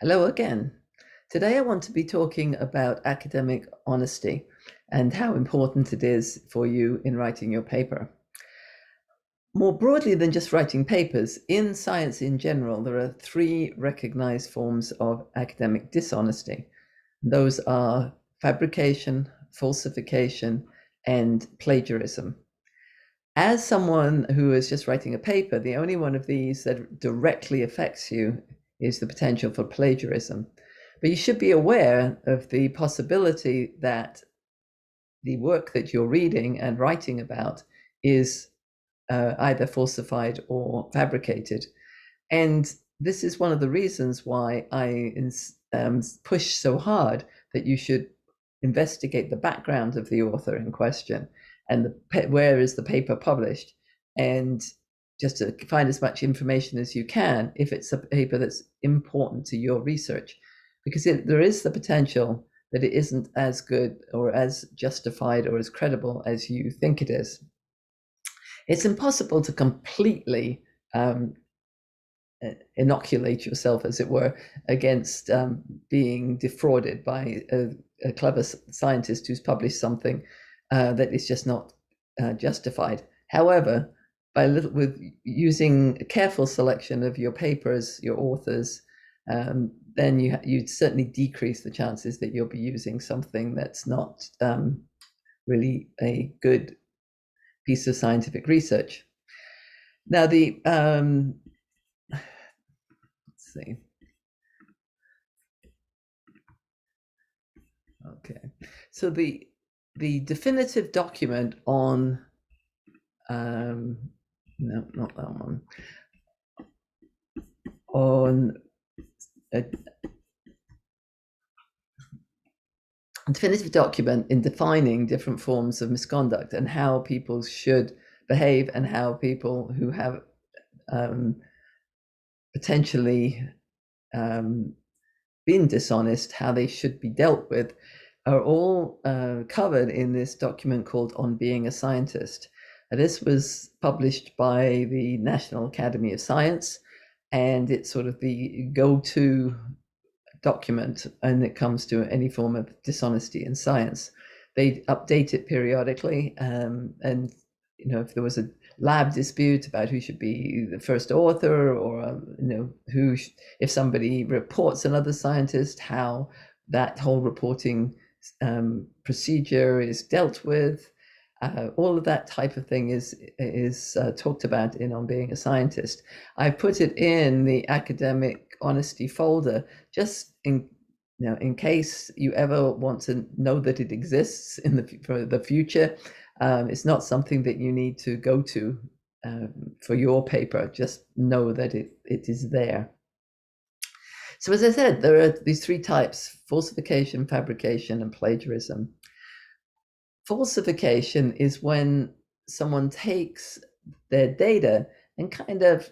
Hello again. Today I want to be talking about academic honesty and how important it is for you in writing your paper. More broadly than just writing papers, in science in general, there are three recognized forms of academic dishonesty. Those are fabrication, falsification, and plagiarism. As someone who is just writing a paper, the only one of these that directly affects you is the potential for plagiarism. But you should be aware of the possibility that the work that you're reading and writing about is either falsified or fabricated. And this is one of the reasons why I push so hard that you should investigate the background of the author in question and where is the paper published, and just to find as much information as you can if it's a paper that's important to your research, because there is the potential that it isn't as good or as justified or as credible as you think it is. It's impossible to completely inoculate yourself, as it were, against being defrauded by a clever scientist who's published something that is just not justified. However, with using a careful selection of your papers, your authors, then you'd certainly decrease the chances that you'll be using something that's not really a good piece of scientific research. Now, let's see. Okay, so the definitive document on no, not that one, on a definitive document in defining different forms of misconduct and how people should behave, and how people who have potentially been dishonest, how they should be dealt with, are all covered in this document called On Being a Scientist. This was published by the National Academy of Science, and it's sort of the go-to document when it comes to any form of dishonesty in science. They update it periodically, and if there was a lab dispute about who should be the first author, or if somebody reports another scientist, how that whole reporting procedure is dealt with. All of that type of thing is talked about in On Being a Scientist. I put it in the academic honesty folder just in case you ever want to know that it exists for the future. It's not something that you need to go to for your paper. Just know that it is there. So as I said, there are these three types: falsification, fabrication, and plagiarism. Falsification is when someone takes their data and kind of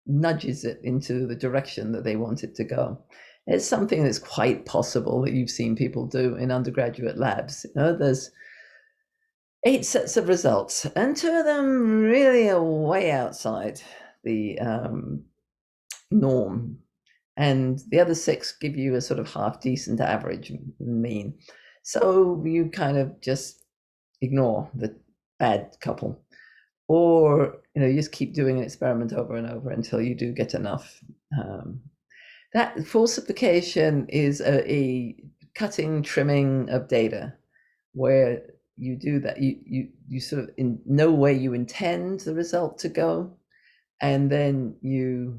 nudges it into the direction that they want it to go. It's something that's quite possible that you've seen people do in undergraduate labs. There's 8 sets of results, and 2 of them really are way outside the norm, and the other 6 give you a sort of half decent average mean. So you kind of just ignore the bad couple, or you just keep doing an experiment over and over until you do get enough. That falsification is a cutting, trimming of data, where you do that. You sort of in no way you intend the result to go, and then you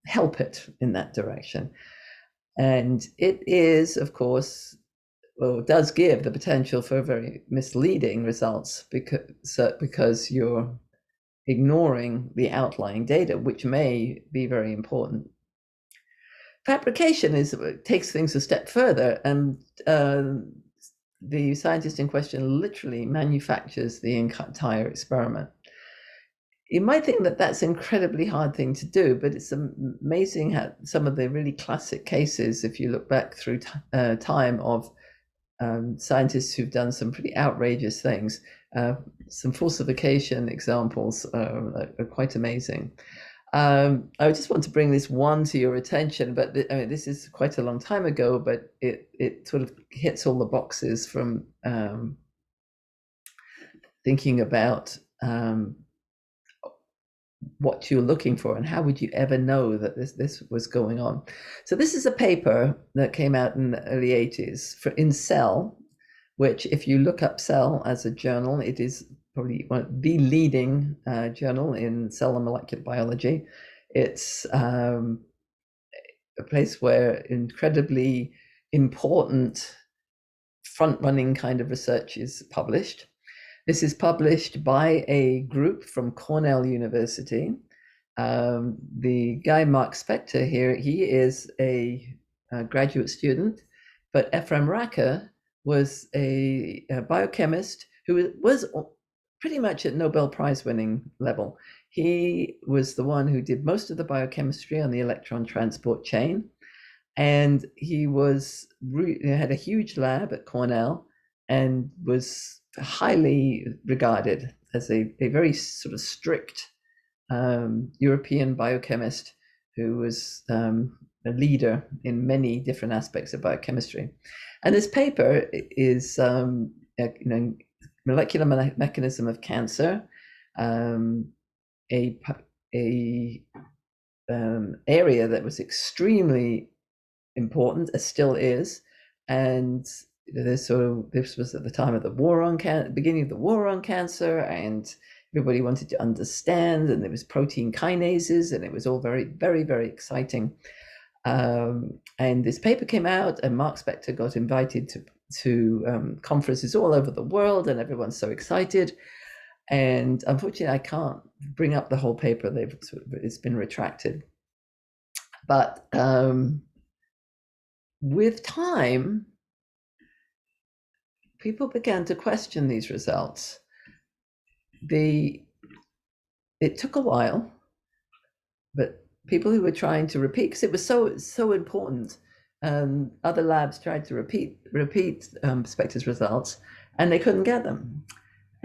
help it in that direction. And it is, of course, well, it does give the potential for very misleading results because you're ignoring the outlying data, which may be very important. Fabrication takes things a step further, and the scientist in question literally manufactures the entire experiment. You might think that that's an incredibly hard thing to do, but it's amazing how some of the really classic cases, if you look back through time, of scientists who've done some pretty outrageous things. Some falsification examples are quite amazing. I just want to bring this one to your attention, but I mean, this is quite a long time ago, but it sort of hits all the boxes from thinking about what you're looking for and how would you ever know that this was going on. So this is a paper that came out in the early 80s in Cell, which if you look up Cell as a journal, it is probably the leading journal in cell and molecular biology. It's a place where incredibly important front-running kind of research is published. This is published by a group from Cornell University. The guy, Mark Spector here, he is a graduate student, but Ephraim Racker was a biochemist who was pretty much at Nobel Prize winning level. He was the one who did most of the biochemistry on the electron transport chain. And he had a huge lab at Cornell and was highly regarded as a very sort of strict European biochemist who was a leader in many different aspects of biochemistry. And this paper is molecular mechanism of cancer, a area that was extremely important, as still is, and this was at the time of the war on beginning of the war on cancer, and everybody wanted to understand, and there was protein kinases, and it was all very, very, very exciting. And this paper came out, and Mark Spector got invited to conferences all over the world, and everyone's so excited. And unfortunately, I can't bring up the whole paper. It's been retracted. But with time, people began to question these results. It took a while, but people who were trying to repeat, because it was so important, other labs tried to repeat Spector's results, and they couldn't get them.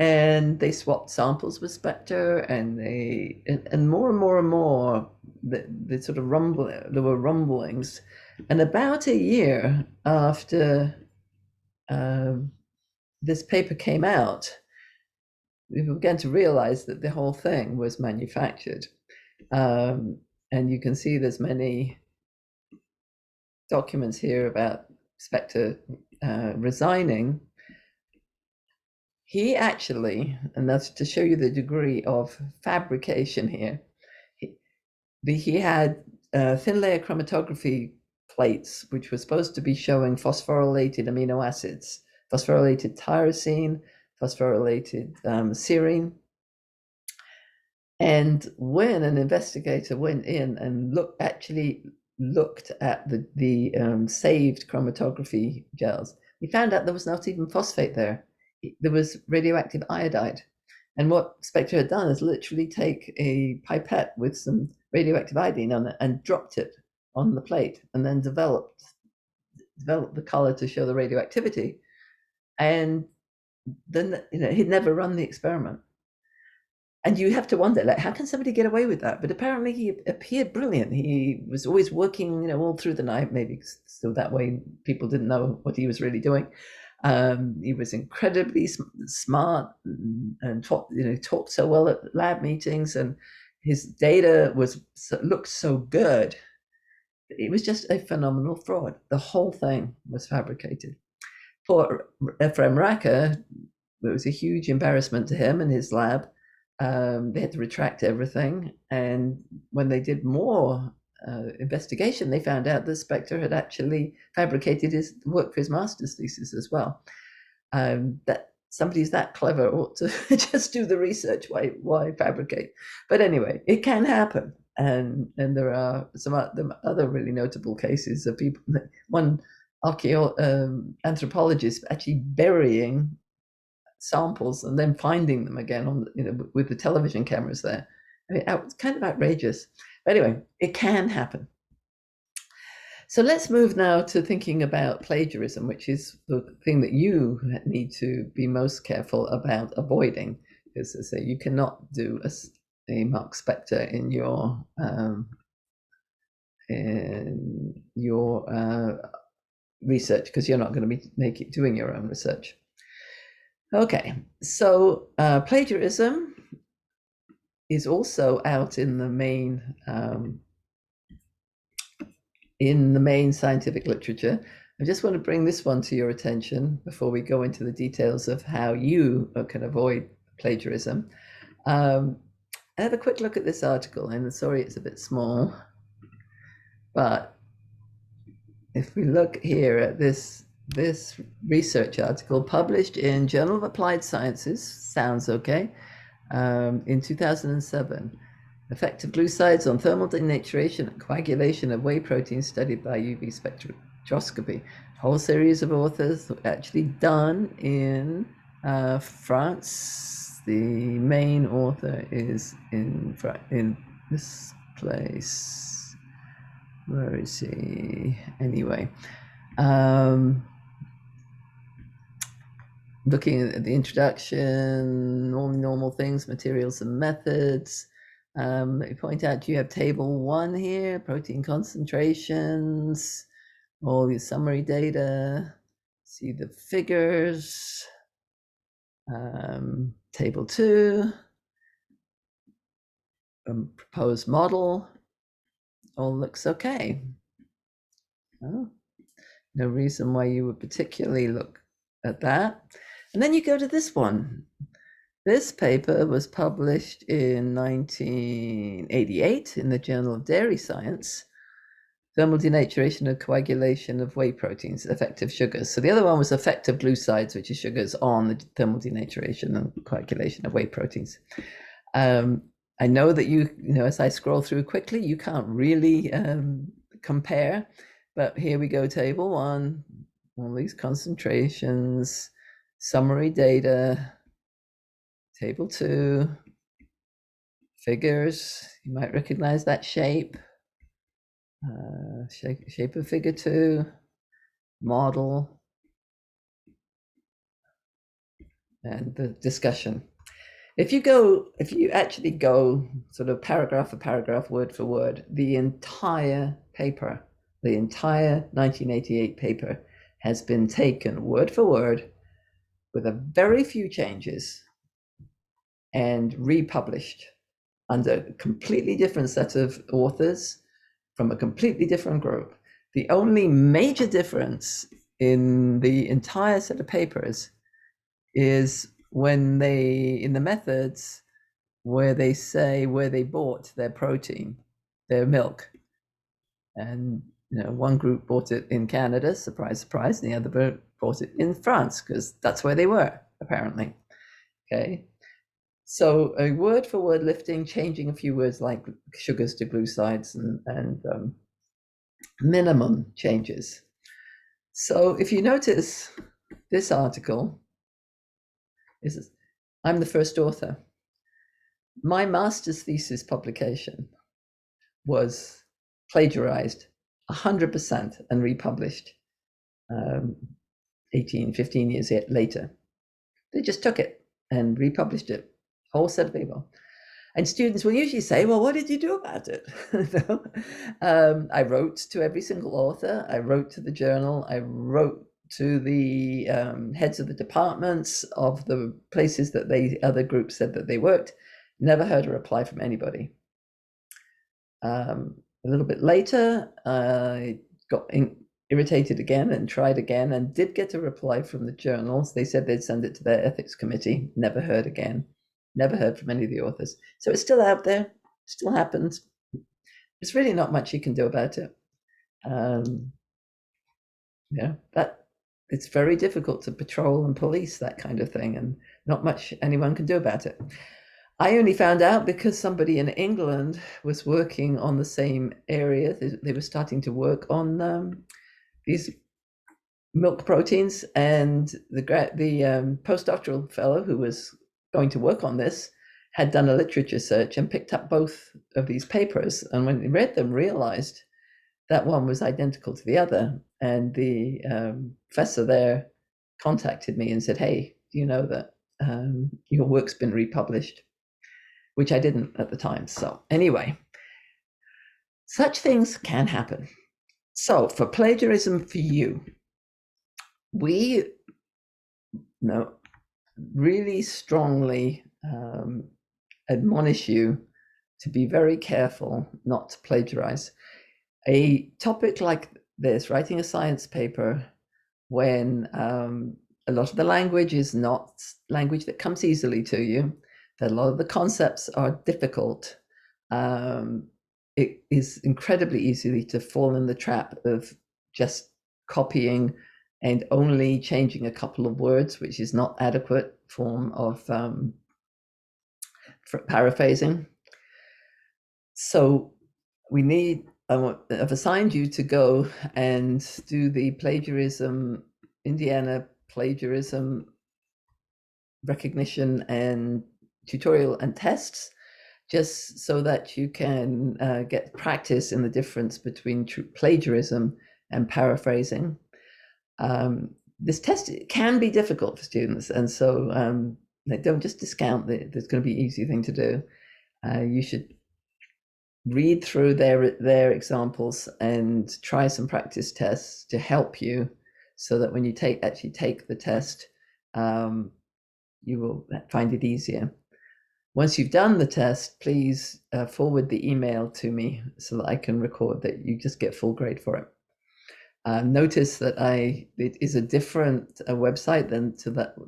And they swapped samples with Spector, and more and more, the sort of there were rumblings. And about a year after this paper came out, we began to realize that the whole thing was manufactured. And you can see there's many documents here about Spector resigning. He actually, and that's to show you the degree of fabrication here, he had thin layer chromatography plates, which were supposed to be showing phosphorylated amino acids, phosphorylated tyrosine, phosphorylated serine. And when an investigator went in and looked at the saved chromatography gels, he found out there was not even phosphate there. There was radioactive iodide. And what Spector had done is literally take a pipette with some radioactive iodine on it and dropped it on the plate, and then developed the color to show the radioactivity. And then he'd never run the experiment. And you have to wonder, like, how can somebody get away with that? But apparently he appeared brilliant. He was always working, all through the night, maybe so that way people didn't know what he was really doing. He was incredibly smart and talked so well at lab meetings, and his data looked so good. It was just a phenomenal fraud. The whole thing was fabricated. For Ephraim Racker, it was a huge embarrassment to him and his lab. They had to retract everything, and when they did more investigation, they found out that Spector had actually fabricated his work for his master's thesis as well. That somebody's that clever ought to just do the research. Why fabricate? But anyway, it can happen, and there are some other really notable cases of people. One anthropologist actually burying samples and then finding them again on with the television cameras there. I mean, it's kind of outrageous. But anyway, it can happen. So let's move now to thinking about plagiarism, which is the thing that you need to be most careful about avoiding. Because as I say, you cannot do a Mark Spector in your research, because you're not going to be doing your own research. Okay, so plagiarism is also out in the main scientific literature. I just want to bring this one to your attention before we go into the details of how you can avoid plagiarism. Have a quick look at this article, and sorry it's a bit small, but if we look here at this research article published in Journal of Applied Sciences, sounds okay, in 2007, effect of glucides on thermal denaturation and coagulation of whey proteins studied by UV spectroscopy. A whole series of authors actually done in France. The main author is in this place. Where is he? Anyway, looking at the introduction, all normal things, materials and methods. Let me point out, you have table 1 here, protein concentrations, all your summary data, see the figures. Table 2, proposed model, all looks okay. Oh, no reason why you would particularly look at that. And then you go to this one. This paper was published in 1988 in the Journal of Dairy Science, thermal denaturation and coagulation of whey proteins, effective sugars. So the other one was effective glucides, which is sugars on the thermal denaturation and coagulation of whey proteins. I know that you know, as I scroll through quickly, you can't really compare, but here we go, table 1, all these concentrations, summary data, table 2, figures, you might recognize that shape, shape of figure 2, model, and the discussion. If you actually go sort of paragraph for paragraph, word for word, the entire paper, the entire 1988 paper has been taken word for word with a very few changes and republished under a completely different set of authors from a completely different group. The only major difference in the entire set of papers is when in the methods, where they say where they bought their protein, their milk. And one group bought it in Canada, surprise, surprise, and the other group bought it in France, because that's where they were, apparently. Okay. So a word for word lifting, changing a few words like sugars to glucides, and minimum changes. So if you notice this article, I'm the first author. My master's thesis publication was plagiarized 100% and republished 15 years later. They just took it and republished it, whole set of people. And students will usually say, well, what did you do about it? I wrote to every single author. I wrote to the journal. I wrote to the heads of the departments of the places that other groups said that they worked. Never heard a reply from anybody. A little bit later, I got irritated again and tried again, and did get a reply from the journals. They said they'd send it to their ethics committee. Never heard again. Never heard from any of the authors. So it's still out there, still happens. There's really not much you can do about it. But it's very difficult to patrol and police that kind of thing, and not much anyone can do about it. I only found out because somebody in England was working on the same area. They were starting to work on these milk proteins, and the postdoctoral fellow who was going to work on this had done a literature search and picked up both of these papers, and when he read them, realized that one was identical to the other. And the professor there contacted me and said, hey, do you know that your work's been republished? which I didn't at the time. So anyway, such things can happen. So for plagiarism for you, we really strongly admonish you to be very careful not to plagiarize. A topic like this, writing a science paper, when a lot of the language is not language that comes easily to you, that a lot of the concepts are difficult, it is incredibly easy to fall in the trap of just copying and only changing a couple of words, which is not adequate form of paraphrasing. So I've assigned you to go and do the Indiana plagiarism recognition and tutorial and tests, just so that you can get practice in the difference between plagiarism and paraphrasing. This test can be difficult for students, and so don't just discount that there's going to be an easy thing to do. You should read through their examples and try some practice tests to help you, so that when you actually take the test, you will find it easier. Once you've done the test, please forward the email to me so that I can record that you just get full grade for it. Notice that it is a different website than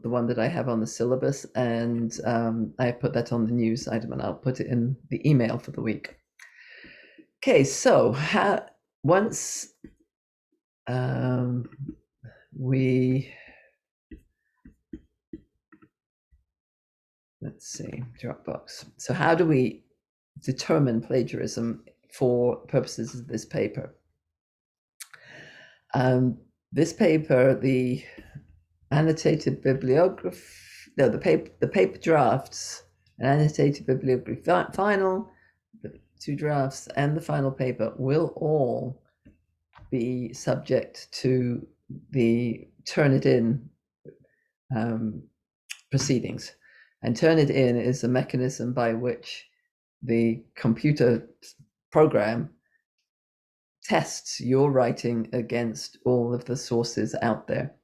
the one that I have on the syllabus, and I put that on the news item, and I'll put it in the email for the week. Okay, so once let's see, Dropbox. So how do we determine plagiarism for purposes of this paper? This paper, the annotated bibliography, no, the paper drafts, an annotated bibliography final, the 2 drafts, and the final paper will all be subject to the Turnitin proceedings. And Turnitin is a mechanism by which the computer program tests your writing against all of the sources out there.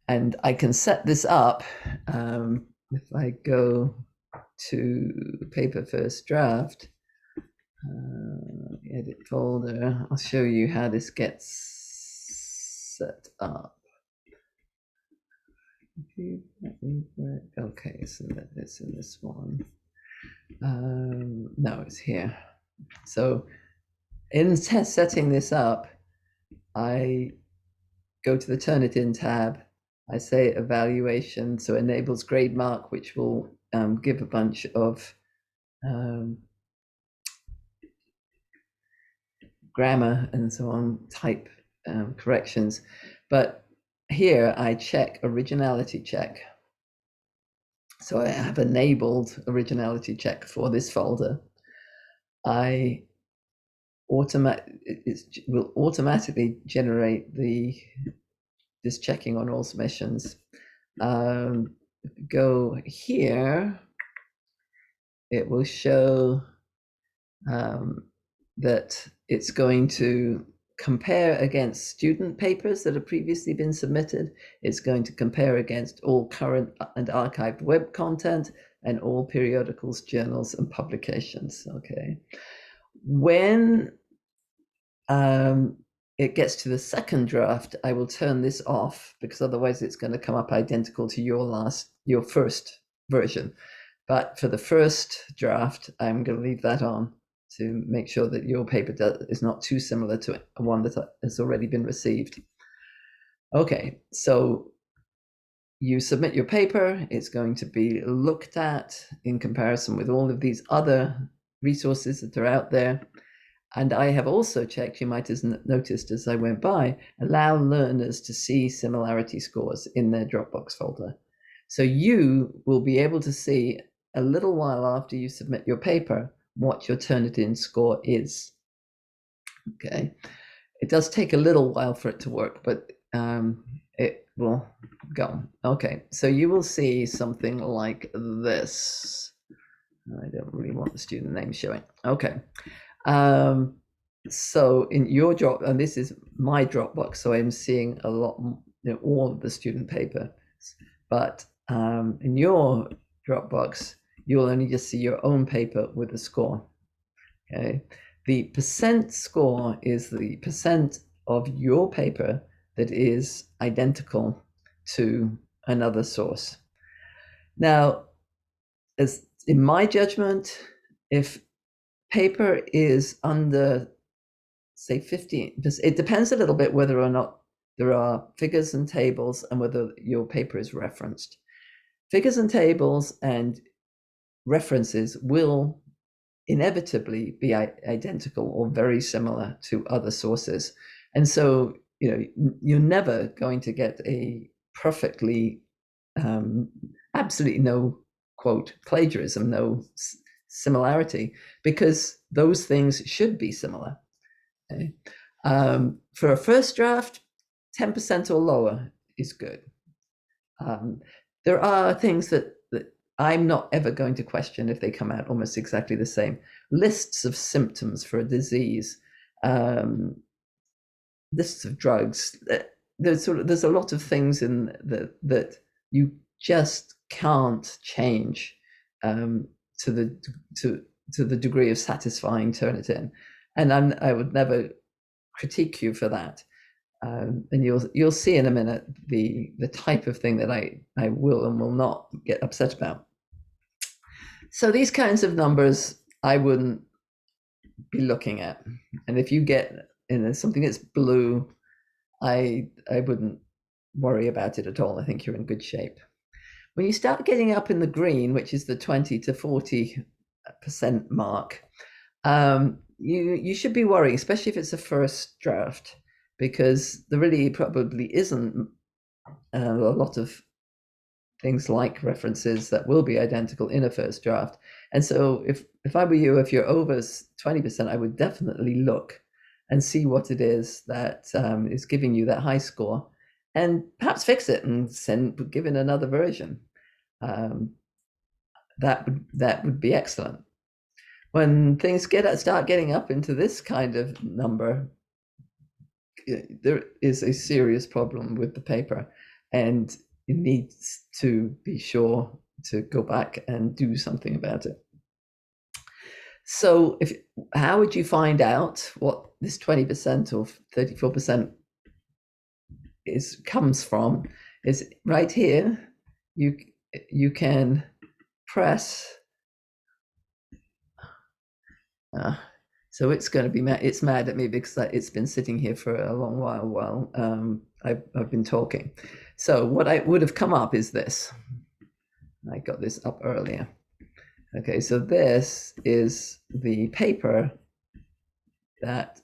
And I can set this up if I go to paper first draft, edit folder. I'll show you how this gets set up. Okay, so it's in this one. No, it's here. So in setting this up, I go to the Turnitin tab. I say evaluation, so enables GradeMark, which will give a bunch of grammar and so on type corrections. But here I check originality check. So I have enabled originality check for this folder. It will automatically generate this checking on all submissions. Go here, it will show that it's going to compare against student papers that have previously been submitted. It's going to compare against all current and archived web content and all periodicals, journals, and publications. Okay. When it gets to the second draft, I will turn this off, because otherwise it's going to come up identical to your first version. But for the first draft, I'm going to leave that on to make sure that your paper is not too similar to one that has already been received. Okay, so you submit your paper. It's going to be looked at in comparison with all of these other resources that are out there. And I have also checked, you might have noticed as I went by, allow learners to see similarity scores in their Dropbox folder. So you will be able to see a little while after you submit your paper what your Turnitin score is. Okay, it does take a little while for it to work, but it will go. Okay, so you will see something like this. I don't really want the student name showing. Okay. So in your drop, and this is my Dropbox, so I'm seeing a lot, all of the student paper. But in your Dropbox, you'll only just see your own paper with a score. Okay. The percent score is the percent of your paper that is identical to another source. Now, as in my judgment, if paper is under, say, 15, it depends a little bit whether or not there are figures and tables and whether your paper is referenced. Figures and tables and references will inevitably be identical or very similar to other sources. And so, you're never going to get a perfectly, absolutely no, quote, plagiarism, no similarity, because those things should be similar. Okay? For a first draft, 10% or lower is good. There are things that I'm not ever going to question if they come out almost exactly the same. Lists of symptoms for a disease, lists of drugs. There's a lot of things in that you just can't change to the degree of satisfying Turnitin, and I would never critique you for that. And you'll see in a minute the type of thing that I will and will not get upset about. So these kinds of numbers I wouldn't be looking at, and if you get something that's blue, I wouldn't worry about it at all. I think you're in good shape. When you start getting up in the green, which is the 20 to 40% mark, you should be worrying, especially if it's a first draft, because there really probably isn't a lot of things like references that will be identical in a first draft. And so if I were you, if you're over 20%, I would definitely look and see what it is that is giving you that high score, and perhaps fix it and give in another version. That would be excellent. When things start getting up into this kind of number, there is a serious problem with the paper, and it needs to be sure to go back and do something about it. So how would you find out what this 20% or 34% comes from? Is right here. You can press. So it's going to be mad. It's mad at me because it's been sitting here for a long while I've been talking. So what I would have come up is this. I got this up earlier. Okay, so this is the paper that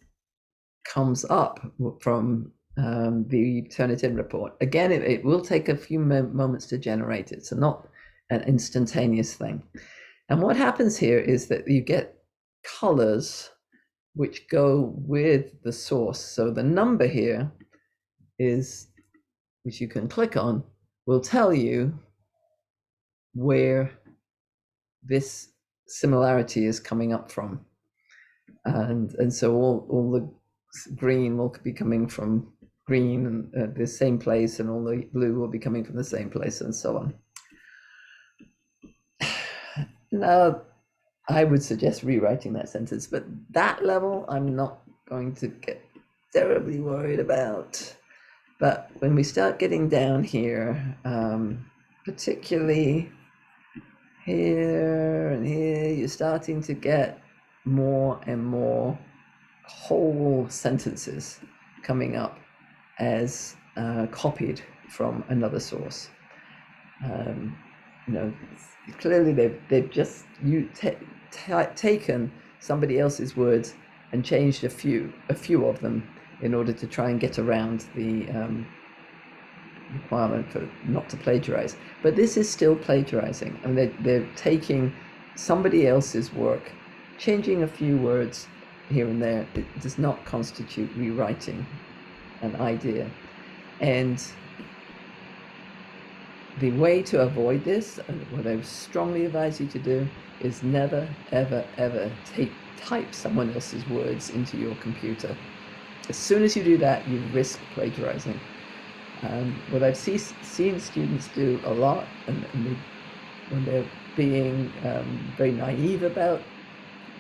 comes up from the Turnitin report. Again, it will take a few moments to generate it, so not an instantaneous thing. And what happens here is that you get colors which go with the source. So the number here is, which you can click on, will tell you where this similarity is coming up from. And so all the green will be coming from green and the same place, and all the blue will be coming from the same place, and so on. Now, I would suggest rewriting that sentence, but that level I'm not going to get terribly worried about. But when we start getting down here, particularly here and here, you're starting to get more and more whole sentences coming up as copied from another source. Clearly they've just taken somebody else's words and changed a few of them in order to try and get around the requirement for not to plagiarize. But this is still plagiarizing. I mean, they're taking somebody else's work, changing a few words here and there. It does not constitute rewriting an idea. And the way to avoid this, and what I strongly advise you to do, is never, ever, ever type someone else's words into your computer. As soon as you do that, you risk plagiarizing. What I've seen students do a lot, and when they're being very naive about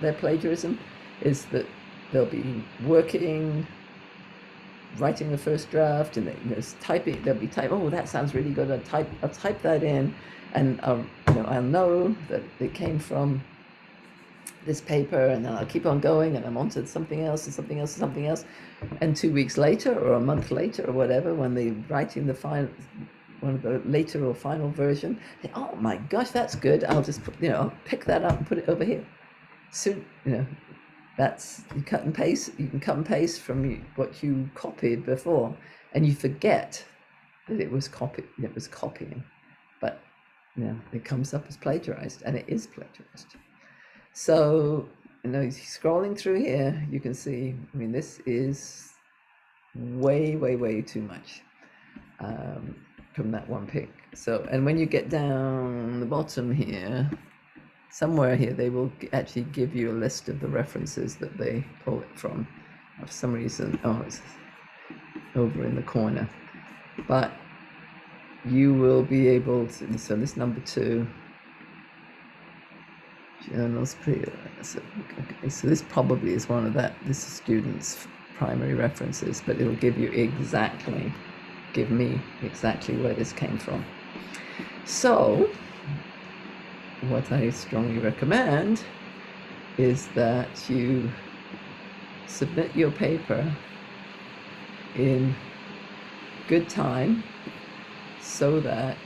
their plagiarism, is that they'll be working, writing the first draft, and they'll be typing, oh, that sounds really good, I'll type that in, and I'll know that it came from this paper, and then I'll keep on going, and I'm on to something else and something else and something else. And 2 weeks later or a month later or whatever, when they're writing the final, one of the later or final version, they, oh my gosh, that's good, I'll just I'll pick that up and put it over here. So that's, you cut and paste, you can cut and paste from what you copied before, and you forget that it was copying, but it comes up as plagiarized, and it is plagiarized. So, scrolling through here, you can see, this is way, way, way too much from that one pick. So, and when you get down the bottom here, somewhere here, they will actually give you a list of the references that they pull it from. For some reason, it's over in the corner. But you will be able to, so this number 2, journals, so this probably is one of this student's primary references, but it'll give me exactly where this came from. So what I strongly recommend is that you submit your paper in good time so that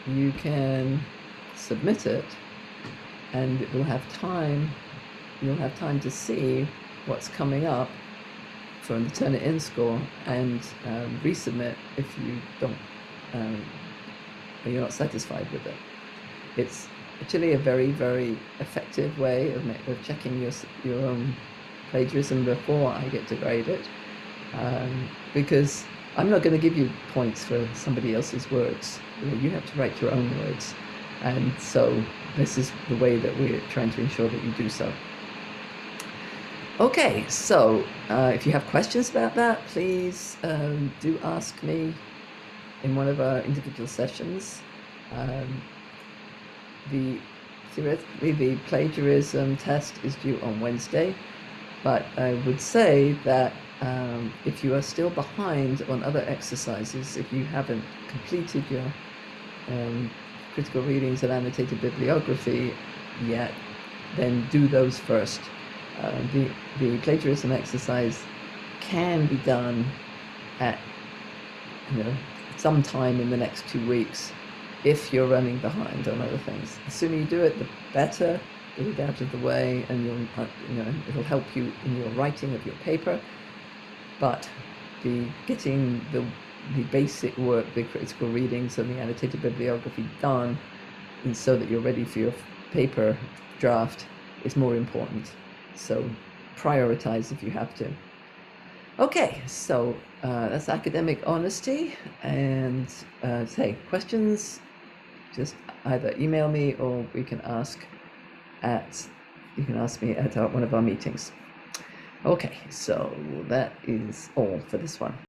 you can submit it, and you'll have time to see what's coming up from the Turnitin score, and resubmit if you don't, you're not satisfied with it. It's actually a very, very effective way of checking your own plagiarism before I get to grade it, because I'm not going to give you points for somebody else's words. You have to write your own words, and so this is the way that we're trying to ensure that you do so. Okay, so if you have questions about that, please do ask me in one of our individual sessions. Theoretically, the plagiarism test is due on Wednesday, but I would say that if you are still behind on other exercises, if you haven't completed your critical readings and annotated bibliography yet, then do those first. The plagiarism exercise can be done at sometime in the next 2 weeks if you're running behind on other things. The sooner you do it, the better. Get it out of the way, and it'll help you in your writing of your paper. But getting the basic work, the critical readings and the annotated bibliography done, and so that you're ready for your paper draft, is more important. So prioritize if you have to. Okay, so that's academic honesty. And questions, just either email me, or you can ask me at one of our meetings. Okay, so that is all for this one.